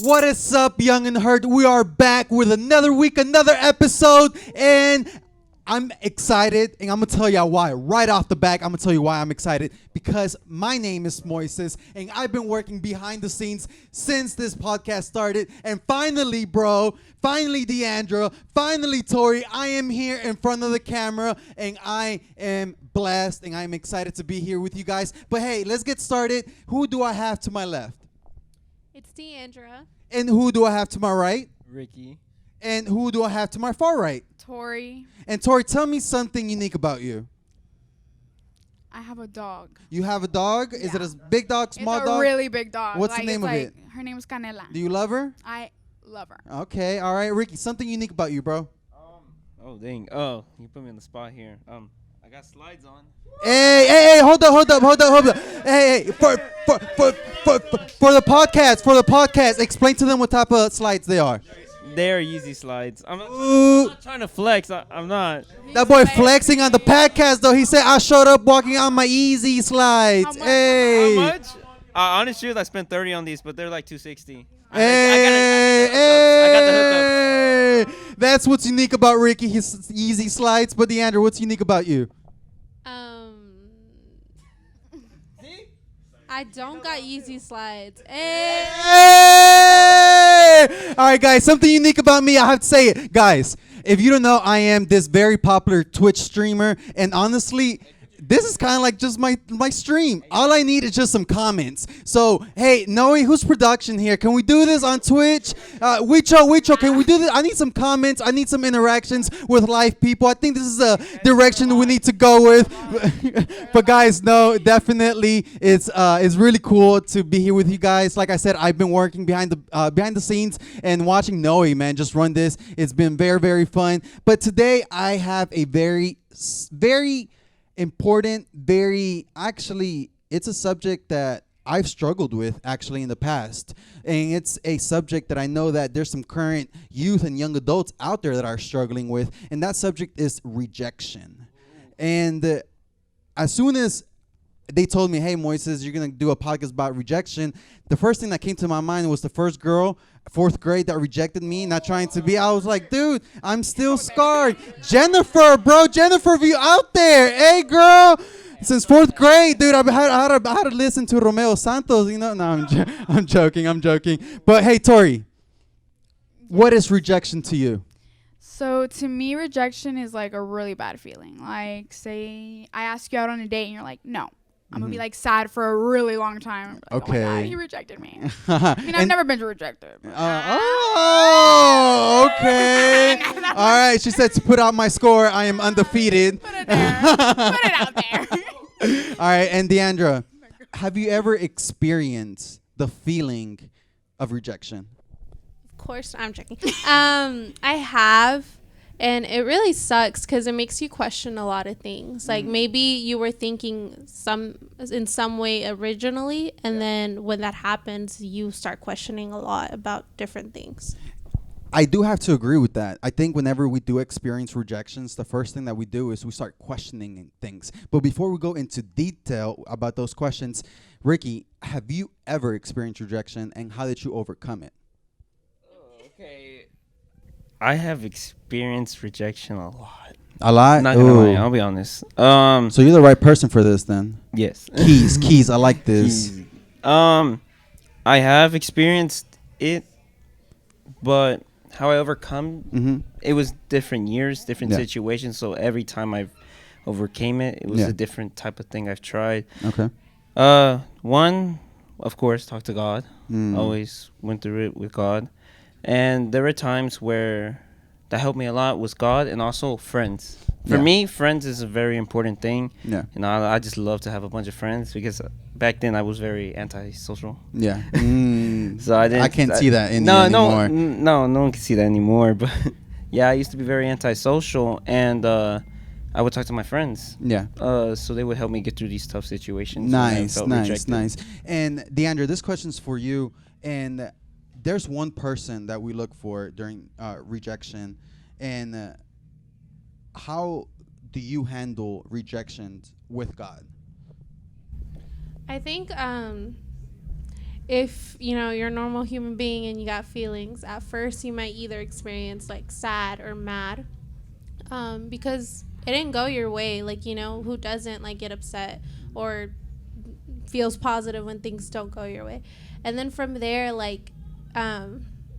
What is up, Young and Hurt? We are back with another week, another episode, and I'm excited, and I'm going to tell y'all why. Right off the back, I'm going to tell you why I'm excited. Because my name is Moises, and I've been working behind the scenes since this podcast started. And finally, Deandra, finally, Tori, I am here in front of the camera, and I am blessed, and I'm excited to be here with you guys. But hey, let's get started. Who do I have to my left? It's Deandra. And who do I have to my right? Ricky. And who do I have to my far right? Tori. And Tori, tell me something unique about you. I have a dog. You have a dog? Is it a big dog, small It's a dog? really big dog. What's the name of it? Her name is Canela. Do you love her? I love her. Okay, all right. Ricky, something unique about you, bro. Oh dang. Oh, you put me on the spot here. I got slides on. Hey, hold up. Hey, for the podcast, explain to them what type of slides they are. They're easy slides. I'm not trying to flex. I'm not. That boy flexing on the podcast, though. He said, I showed up walking on my easy slides. Hey. How much? Honest truth, I spent 30 on these, but they're like 260. I got the hookups. That's what's unique about Ricky. His easy slides. But Deandra, what's unique about you? I don't got easy slides. Hey. All right, guys, something unique about me. I have to say it. Guys, if you don't know, I am this very popular Twitch streamer. And honestly, this is kind of like just my stream. All I need is just some comments. So, hey, Noe, who's production here? Can we do this on Twitch? Wicho, can we do this? I need some comments. I need some interactions with live people. I think this is a direction we need to go with. But guys, no, definitely, it's really cool to be here with you guys. Like I said, I've been working behind the scenes and watching Noe, man, just run this. It's been very, very fun. But today I have a very important, it's a subject that I've struggled with actually in the past. And it's a subject that I know that there's some current youth and young adults out there that are struggling with. And that subject is rejection. And as soon as they told me, hey, Moises, you're going to do a podcast about rejection, the first thing that came to my mind was the first girl, 4th grade, that rejected me, not trying to be. I was like, dude, I'm still scarred. Jennifer, if you out there, hey, girl, since 4th grade, dude, I had to listen to Romeo Santos, you know. No, I'm joking. But hey, Tori, what is rejection to you? So to me, rejection is like a really bad feeling. Like, say I ask you out on a date and you're like, no. I'm going to be like sad for a really long time. Like, okay. Oh my God, he rejected me. I've never been rejected. Okay. All right. She said to put out my score. I am undefeated. Put it there. Put it out there. All right. And Deandra, have you ever experienced the feeling of rejection? Of course, I'm joking. I have. And it really sucks because it makes you question a lot of things. Like maybe you were thinking in some way originally, and then when that happens, you start questioning a lot about different things. I do have to agree with that. I think whenever we do experience rejections, the first thing that we do is we start questioning things. But before we go into detail about those questions, Ricky, have you ever experienced rejection, and how did you overcome it? Okay. I have experienced rejection a lot. A lot? Not gonna lie, I'll be honest. So you're the right person for this then. Yes. Keys. I like this. Keys. I have experienced it, but how I overcome it was different years, different situations. So every time I've overcame it, it was a different type of thing I've tried. Okay. One, of course, talk to God. Always went through it with God. And there were times where that helped me a lot was God and also friends. For me, friends is a very important thing. Yeah. And I just love to have a bunch of friends because back then I was very antisocial. Yeah. So I can't see that anymore. No one can see that anymore. But yeah, I used to be very antisocial, and I would talk to my friends. Yeah. So they would help me get through these tough situations. Nice. And Deandra, this question's for you. And there's one person that we look for during rejection, and how do you handle rejection with God? I think if you're a normal human being and you got feelings, at first you might either experience like sad or mad, because it didn't go your way. Like, who doesn't like get upset or feels positive when things don't go your way? And then from there, like,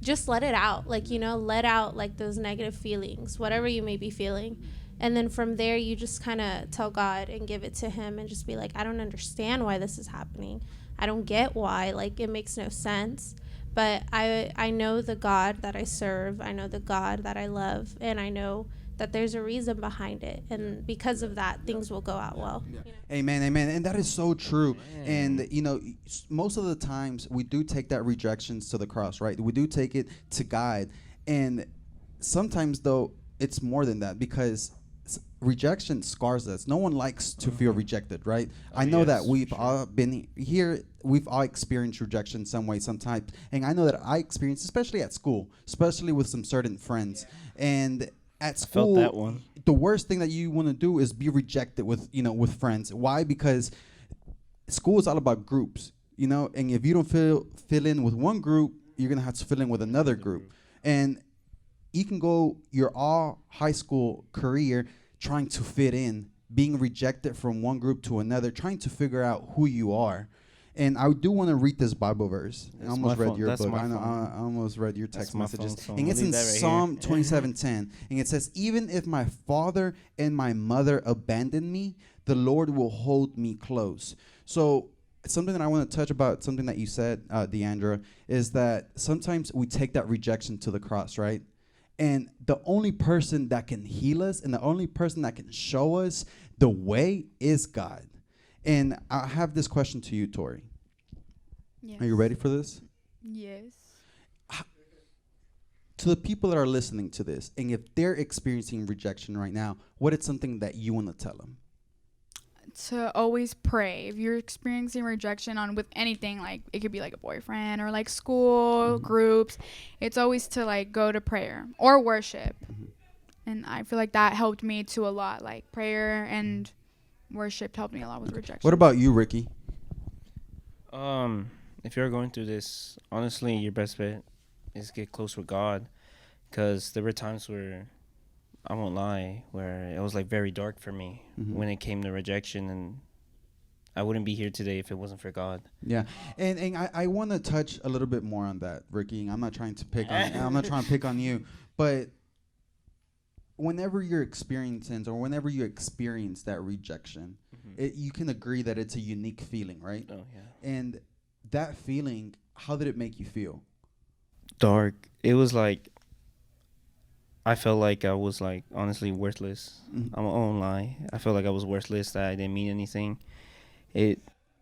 just let it out. Like, let out like those negative feelings, whatever you may be feeling. And then from there, you just kind of tell God and give it to him and just be like, I don't understand why this is happening. I don't get why. Like, it makes no sense. But I know the God that I serve. I know the God that I love. And I know that there's a reason behind it. And because of that, things will go out well. Amen, amen. And that is so true. And, most of the times we do take that rejection to the cross, right? We do take it to God. And sometimes, though, it's more than that, because rejection scars us. No one likes to feel rejected, right? I know that we've all been here. We've all experienced rejection some way, sometime. And I know that I experienced, especially at school, especially with some certain friends. And at school, felt that one. The worst thing that you want to do is be rejected with friends. Why? Because school is all about groups, and if you don't fill in with one group, you're going to have to fill in with another group. And you can go your all high school career trying to fit in, being rejected from one group to another, trying to figure out who you are. And I do want to read this Bible verse. I almost read your book. I know. I almost read your text messages. And it's in Psalm 27:10. And it says, even if my father and my mother abandon me, the Lord will hold me close. So something that I want to touch about, something that you said, Deandra, is that sometimes we take that rejection to the cross, right? And the only person that can heal us and the only person that can show us the way is God. And I have this question to you, Tori. Yes. Are you ready for this? Yes. To the people that are listening to this, and if they're experiencing rejection right now, what is something that you want to tell them? To always pray. If you're experiencing rejection with anything, like it could be like a boyfriend or like school, groups, it's always to like go to prayer or worship. And I feel like that helped me to a lot. Like prayer and worship helped me a lot with rejection. What about you, Ricky? If you're going through this, honestly, your best bet is get close with God, because there were times where, I won't lie, where it was like very dark for me when it came to rejection, and I wouldn't be here today if it wasn't for God. Yeah, and I want to touch a little bit more on that, Ricky. I'm not trying to pick on you, but whenever you're experiencing, or whenever you experience that rejection, you can agree that it's a unique feeling, right? Oh yeah. And that feeling, how did it make you feel? Dark. It was like, I felt like I was like honestly worthless. I won't lie. I felt like I was worthless, that I didn't mean anything.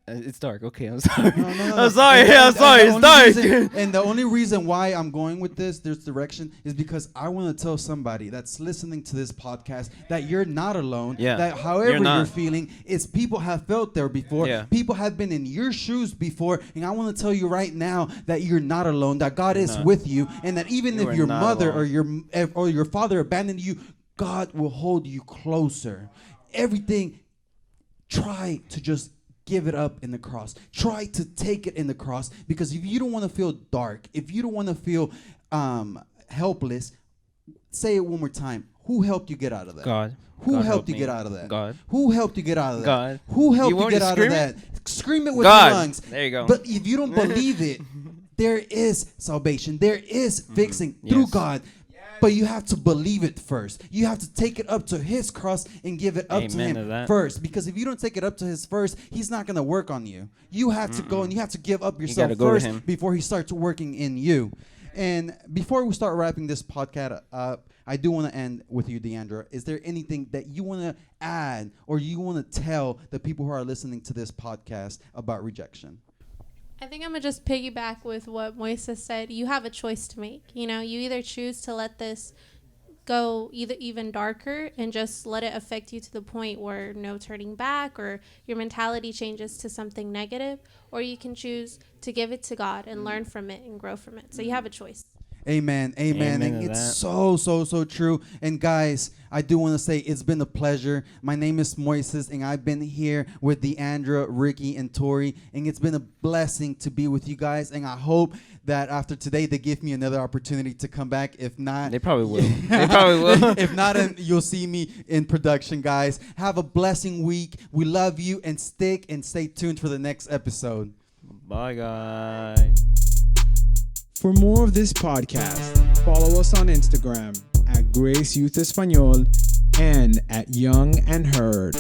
It's dark. Okay, I'm sorry. No. I'm sorry. It's dark. And the only reason why I'm going with this direction is because I want to tell somebody that's listening to this podcast that you're not alone. Yeah. That however you're feeling, it's people have felt there before. Yeah. People have been in your shoes before. And I want to tell you right now that you're not alone, that God is with you. And that even if your mother or your father abandoned you, God will hold you closer. Everything, try to just give it up in the cross. Try to take it in the cross, because if you don't want to feel dark, if you don't want to feel helpless, say it one more time. Who helped you get out of that? God. Who helped you get out of that? God. Who helped you get out of that? God. Who helped you get out of that? Scream it with your lungs. There you go. But if you don't believe it, there is salvation. There is fixing through God. But you have to believe it first. You have to take it up to his cross and give it up to him first. Because if you don't take it up to his first, he's not going to work on you. You have to go and you have to give up yourself first before he starts working in you. And before we start wrapping this podcast up, I do want to end with you, Deandra. Is there anything that you want to add or you want to tell the people who are listening to this podcast about rejection? I think I'm going to just piggyback with what Moises said. You have a choice to make. You either choose to let this go even darker and just let it affect you to the point where no turning back, or your mentality changes to something negative, or you can choose to give it to God and learn from it and grow from it. So you have a choice. Amen. Amen And to it's that. so true. And guys, I do want to say it's been a pleasure. My name is Moises, and I've been here with Deandra, Ricky, and Tori. And it's been a blessing to be with you guys. And I hope that after today, they give me another opportunity to come back. If not, They probably will. They probably will. if not, you'll see me in production, guys. Have a blessing week. We love you, and stick and stay tuned for the next episode. Bye, guys. For more of this podcast, follow us on Instagram at Grace Youth Espanol and at Young and Heard.